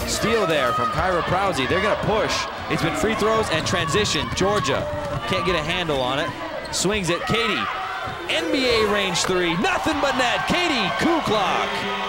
Steal there from Kyra Prowsey. They're going to push. It's been free throws and transition. Georgia can't get a handle on it. Swings it. Katie. NBA range three. Nothing but net. Katie Kuklok.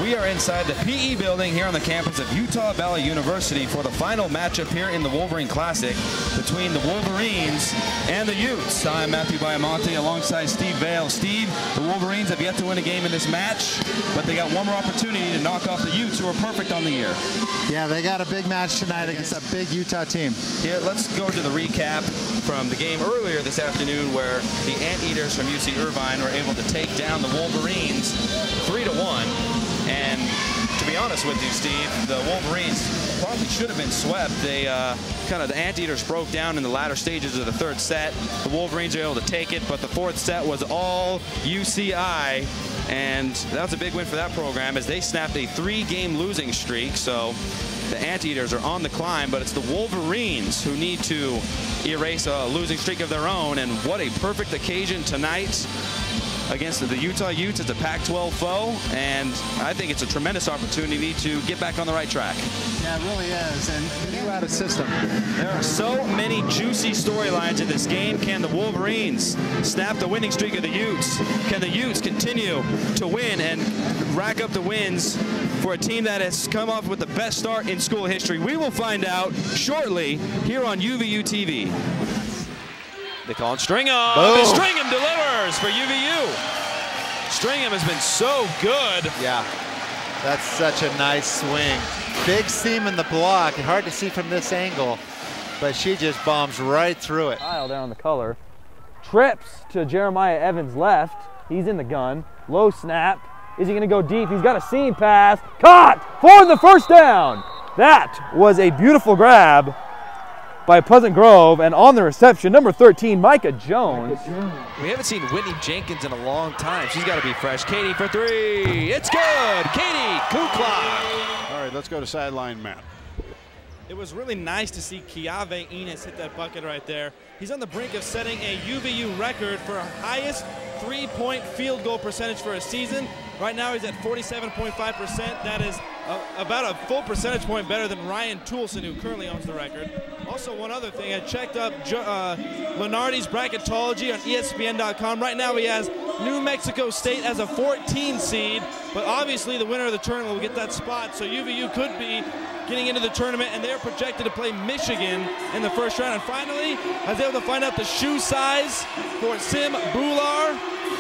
We are inside the PE building here on the campus of Utah Valley University for the final matchup here in the Wolverine Classic between the Wolverines and the Utes. I'm Matthew Baiamonte alongside Steve Vale. Steve, the Wolverines have yet to win a game in this match, but they got one more opportunity to knock off the Utes, who are perfect on the year. Yeah, they got a big match tonight against a big Utah team. Here, let's go to the recap from the game earlier this afternoon where the Anteaters from UC Irvine were able to take down the Wolverines 3-1. And to be honest with you, Steve, the Wolverines probably should have been swept. They the Anteaters broke down in the latter stages of the third set. The Wolverines were able to take it, but the fourth set was all UCI. And that was a big win for that program as they snapped a 3-game losing streak. So the Anteaters are on the climb, but it's the Wolverines who need to erase a losing streak of their own. And what a perfect occasion tonight against the Utah Utes. It's a Pac-12 foe, and I think it's a tremendous opportunity to get back on the right track. Yeah, it really is, and new out of system. There are so many juicy storylines in this game. Can the Wolverines snap the winning streak of the Utes? Can the Utes continue to win and rack up the wins for a team that has come off with the best start in school history? We will find out shortly here on UVU TV. They call it Stringham, and Stringham delivers for UVU. Stringham has been so good. Yeah, that's such a nice swing. Big seam in the block, hard to see from this angle, but she just bombs right through it. Kyle down on the color. Trips to Jeremiah Evans' left. He's in the gun. Low snap. Is he going to go deep? He's got a seam pass. Caught for the first down. That was a beautiful grab by Pleasant Grove, and on the reception, number 13, Micah Jones. We haven't seen Whitney Jenkins in a long time. She's got to be fresh. Katie for three. It's good. Katie Kuklok. All right, let's go to sideline Matt. It was really nice to see Kiave Enos hit that bucket right there. He's on the brink of setting a UVU record for highest three-point field goal percentage for a season. Right now he's at 47.5%. That is about a full percentage point better than Ryan Toulson, who currently owns the record. Also, one other thing, I checked up Lenardi's bracketology on ESPN.com. Right now he has New Mexico State as a 14 seed, but obviously the winner of the tournament will get that spot, so UVU could be getting into the tournament, and they're projected to play Michigan in the first round. And finally, I was able to find out the shoe size for Sim Bular.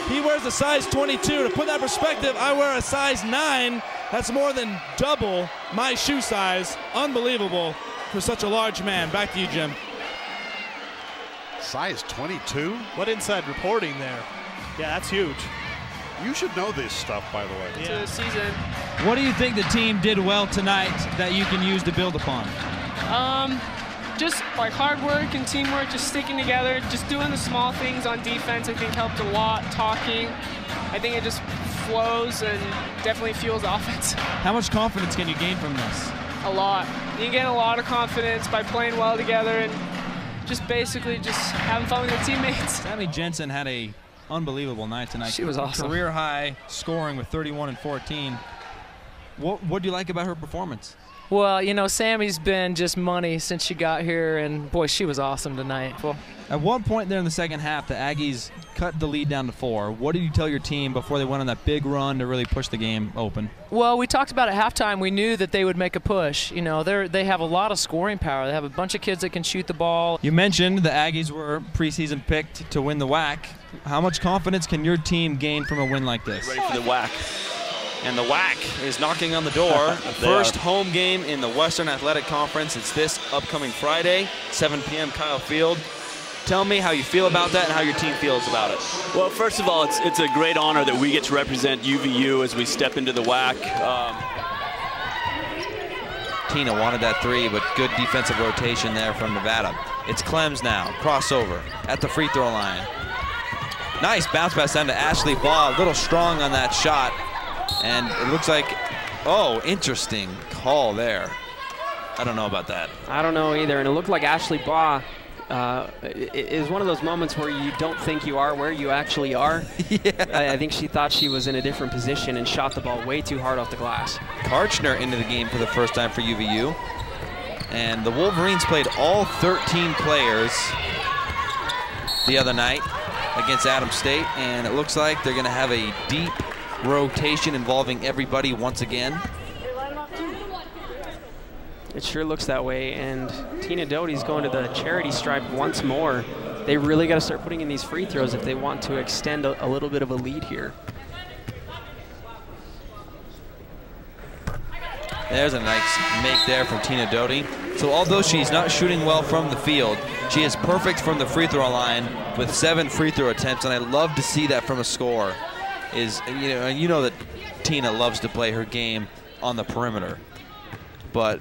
He wears a size 22. To put that in perspective, I wear a size 9. That's more than double my shoe size. Unbelievable for such a large man. Back to you, Jim. Size 22? What inside reporting there? Yeah, that's huge. You should know this stuff, by the way. Yeah. Season. What do you think the team did well tonight that you can use to build upon? Just like hard work and teamwork, just sticking together, just doing the small things on defense, I think helped a lot. Talking, I think it just flows and definitely fuels the offense. How much confidence can you gain from this? A lot. You gain a lot of confidence by playing well together and just basically just having fun with your teammates. Sammy Jensen had a unbelievable night tonight. She was awesome. Career high scoring with 31 and 14. What do you like about her performance? Well, you know, Sammy's been just money since she got here, and boy, she was awesome tonight. Well, at one point there in the second half, the Aggies cut the lead down to 4. What did you tell your team before they went on that big run to really push the game open? Well, we talked about at halftime. We knew that they would make a push. You know, they have a lot of scoring power. They have a bunch of kids that can shoot the ball. You mentioned the Aggies were preseason picked to win the WAC. How much confidence can your team gain from a win like this? Ready for the WAC. And the WAC is knocking on the door. First home game in the Western Athletic Conference. It's this upcoming Friday, 7 p.m. Kyle Field. Tell me how you feel about that and how your team feels about it. Well, first of all, it's a great honor that we get to represent UVU as we step into the WAC. Tina wanted that three, but good defensive rotation there from Nevada. It's Clems now, crossover at the free throw line. Nice bounce pass down to Ashley Baugh, a little strong on that shot. And it looks like, oh, interesting call there. I don't know about that. I don't know either, and it looked like Ashley Baugh is one of those moments where you don't think you are where you actually are. Yeah. I think she thought she was in a different position and shot the ball way too hard off the glass. Karchner into the game for the first time for UVU. And the Wolverines played all 13 players the other night against Adams State, and it looks like they're going to have a deep rotation involving everybody once again. It sure looks that way, and Tina Doty's going to the charity stripe once more. They really got to start putting in these free throws if they want to extend a little bit of a lead here. There's a nice make there from Tina Doty. So although she's not shooting well from the field, she is perfect from the free throw line with 7 free throw attempts, and I love to see that from a scorer. You know that Tina loves to play her game on the perimeter, but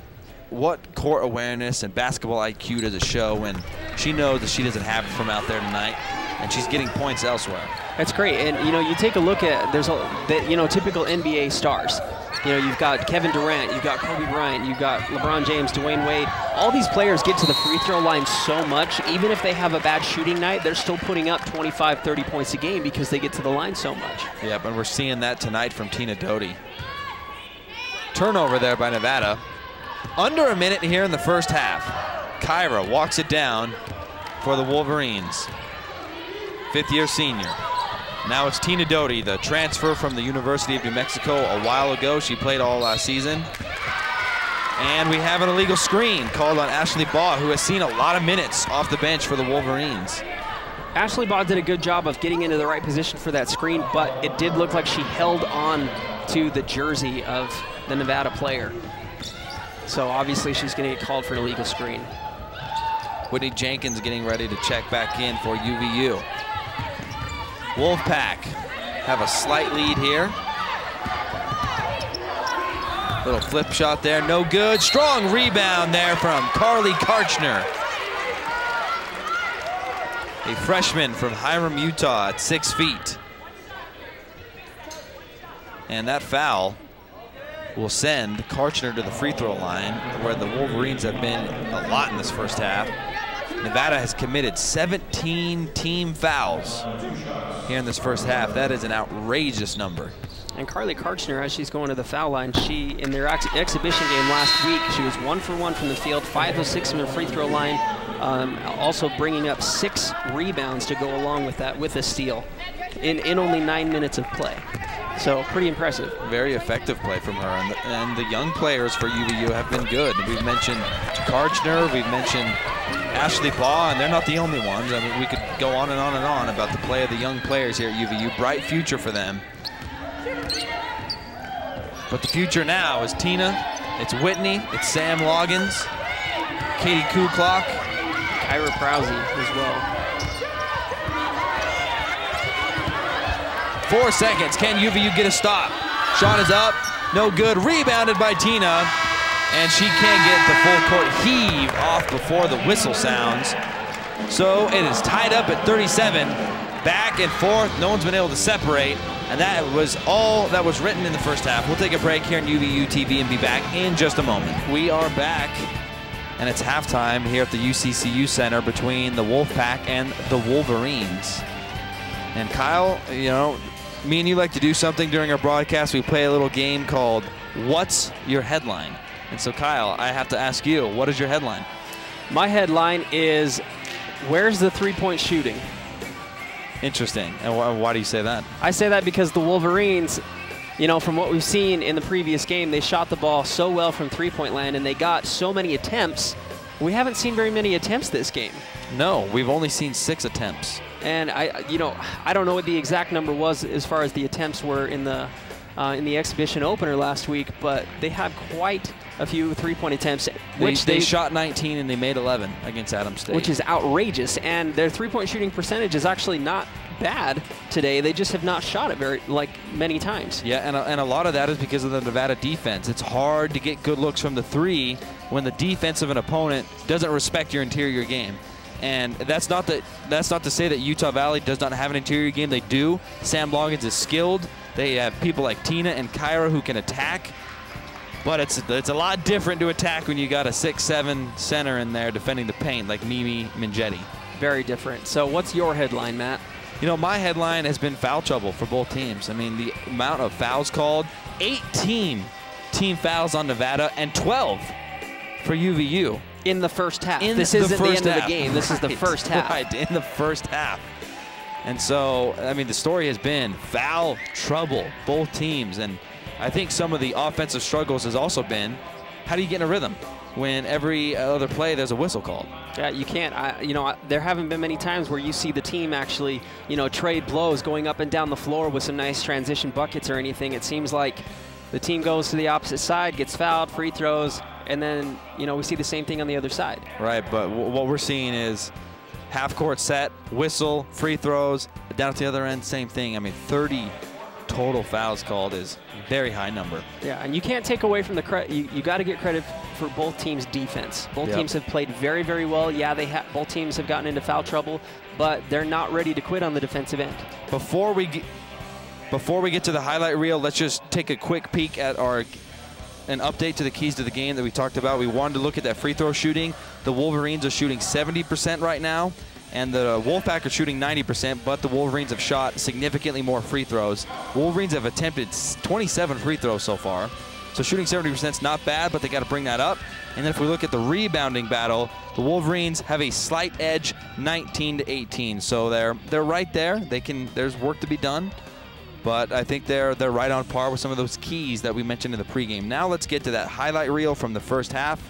what court awareness and basketball IQ does it show when she knows that she doesn't have it from out there tonight, and she's getting points elsewhere? That's great, and you take a look at typical NBA stars. You've got Kevin Durant, you've got Kobe Bryant, you've got LeBron James, Dwayne Wade. All these players get to the free throw line so much, even if they have a bad shooting night, they're still putting up 25, 30 points a game because they get to the line so much. Yeah, but we're seeing that tonight from Tina Doty. Turnover there by Nevada. Under a minute here in the first half. Kyra walks it down for the Wolverines. 5th-year senior. Now it's Tina Doty, the transfer from the University of New Mexico a while ago. She played all last season. And we have an illegal screen called on Ashley Baugh, who has seen a lot of minutes off the bench for the Wolverines. Ashley Baugh did a good job of getting into the right position for that screen, but it did look like she held on to the jersey of the Nevada player. So obviously she's going to get called for an illegal screen. Whitney Jenkins getting ready to check back in for UVU. Wolfpack have a slight lead here. Little flip shot there, no good. Strong rebound there from Carly Karchner. A freshman from Hiram, Utah at 6 feet. And that foul will send Karchner to the free throw line, where the Wolverines have been a lot in this first half. Nevada has committed 17 team fouls here in this first half. That is an outrageous number. And Carly Karchner, as she's going to the foul line, in their exhibition game last week, she was 1 for 1 from the field, 5 of 6 from the free throw line, also bringing up 6 rebounds to go along with that, with a steal, in only 9 minutes of play. So pretty impressive. Very effective play from her, and the young players for UVU have been good. We've mentioned Karchner, we've mentioned Ashley Baugh, and they're not the only ones. I mean, we could go on and on and on about the play of the young players here at UVU. Bright future for them. But the future now is Tina, it's Whitney, it's Sam Loggins, Katie Kuklock, Kyra Prowse as well. 4 seconds, can UVU get a stop? Shot is up, no good, rebounded by Tina, and she can't get the full court heave off before the whistle sounds. So it is tied up at 37, back and forth, no one's been able to separate, and that was all that was written in the first half. We'll take a break here on UVU TV and be back in just a moment. We are back, and it's halftime here at the UCCU Center between the Wolfpack and the Wolverines. And Kyle, me and you like to do something during our broadcast. We play a little game called What's Your Headline? And so Kyle, I have to ask you, what is your headline? My headline is, where's the three-point shooting? Interesting. And why do you say that? I say that because the Wolverines, from what we've seen in the previous game, they shot the ball so well from three-point land and they got so many attempts. We haven't seen very many attempts this game. No, we've only seen 6 attempts. And I don't know what the exact number was as far as the attempts were in the exhibition opener last week, but they had quite a few three-point attempts. They shot 19 and they made 11 against Adams State. Which is outrageous, and their three-point shooting percentage is actually not bad today. They just have not shot it many times. Yeah, and a lot of that is because of the Nevada defense. It's hard to get good looks from the three when the defense of an opponent doesn't respect your interior game. And that's not to say that Utah Valley does not have an interior game. They do. Sam Loggins is skilled. They have people like Tina and Kyra who can attack. But it's a lot different to attack when you got a 6'7" center in there defending the paint like Mimi Mengetti. Very different. So what's your headline, Matt? You know, my headline has been foul trouble for both teams. I mean, the amount of fouls called, 18 team fouls on Nevada and 12 for UVU. In the first half. This isn't the end of the game. This is the first half. Right, in the first half. And so, I mean, the story has been foul trouble, both teams. And I think some of the offensive struggles has also been, how do you get in a rhythm when every other play there's a whistle called? Yeah, you can't. There haven't been many times where you see the team actually, trade blows going up and down the floor with some nice transition buckets or anything. It seems like the team goes to the opposite side, gets fouled, free throws, and then, we see the same thing on the other side. Right, but what we're seeing is half-court set, whistle, free throws. Down at the other end, same thing. I mean, 30 total fouls called is a very high number. Yeah, and you can't take away from the credit. You got to get credit for both teams' defense. Both teams have played very, very well. Yeah, both teams have gotten into foul trouble, but they're not ready to quit on the defensive end. Before we get to the highlight reel, let's just take a quick peek at an update to the keys to the game that we talked about. We wanted to look at that free throw shooting. The Wolverines are shooting 70% right now, and the Wolfpack are shooting 90%, but the Wolverines have shot significantly more free throws. Wolverines have attempted 27 free throws so far, so shooting 70% is not bad, but they got to bring that up. And then if we look at the rebounding battle, the Wolverines have a slight edge, 19-18. So they're right there. There's work to be done. But I think they're right on par with some of those keys that we mentioned in the pregame. Now let's get to that highlight reel from the first half.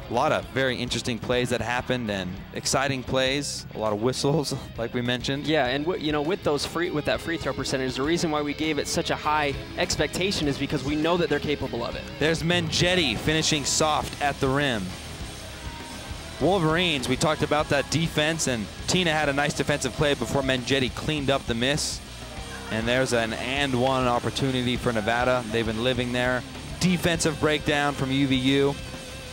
A lot of very interesting plays that happened and exciting plays. A lot of whistles, like we mentioned. Yeah, and with that free throw percentage, the reason why we gave it such a high expectation is because we know that they're capable of it. There's Mengetti finishing soft at the rim. Wolverines, we talked about that defense, and Tina had a nice defensive play before Mengetti cleaned up the miss. And there's an and one opportunity for Nevada. They've been living there. Defensive breakdown from UVU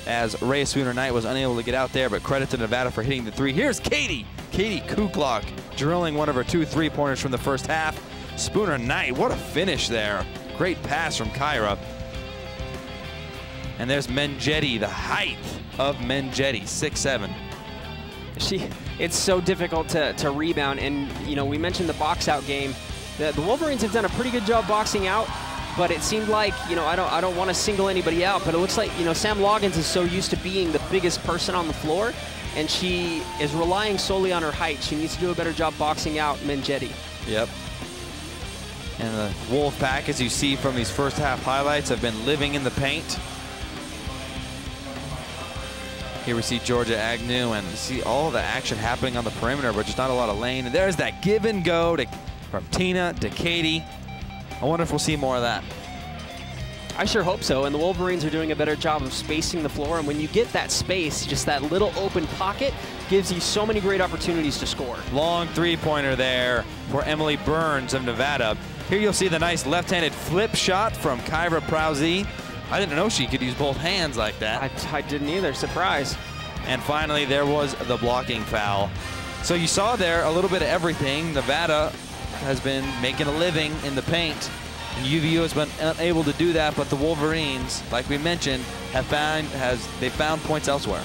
as Rhea Spooner-Knight was unable to get out there, but credit to Nevada for hitting the three. Here's Katie Kuklock drilling one of her 2 3-pointers from the first half. Spooner-Knight, what a finish there. Great pass from Kyra. And there's Mengetti, the height of Mengetti, 6'7". It's so difficult to rebound, and we mentioned the box out game. The Wolverines have done a pretty good job boxing out, but it seemed like, I don't want to single anybody out, but it looks like, Sam Loggins is so used to being the biggest person on the floor, and she is relying solely on her height. She needs to do a better job boxing out Mengetti. Yep. And the Wolfpack, as you see from these first half highlights, have been living in the paint. Here we see Georgia Agnew, and you see all the action happening on the perimeter, but just not a lot of lane. And there's that give and go from Tina to Katie. I wonder if we'll see more of that. I sure hope so, and the Wolverines are doing a better job of spacing the floor, and when you get that space, just that little open pocket gives you so many great opportunities to score. Long three-pointer there for Emily Burns of Nevada. Here you'll see the nice left-handed flip shot from Kyra Prowse. I didn't know she could use both hands like that. I didn't either, surprise. And finally, there was the blocking foul. So you saw there a little bit of everything. Nevada has been making a living in the paint, and UVU has been unable to do that, but the Wolverines, like we mentioned, they found points elsewhere.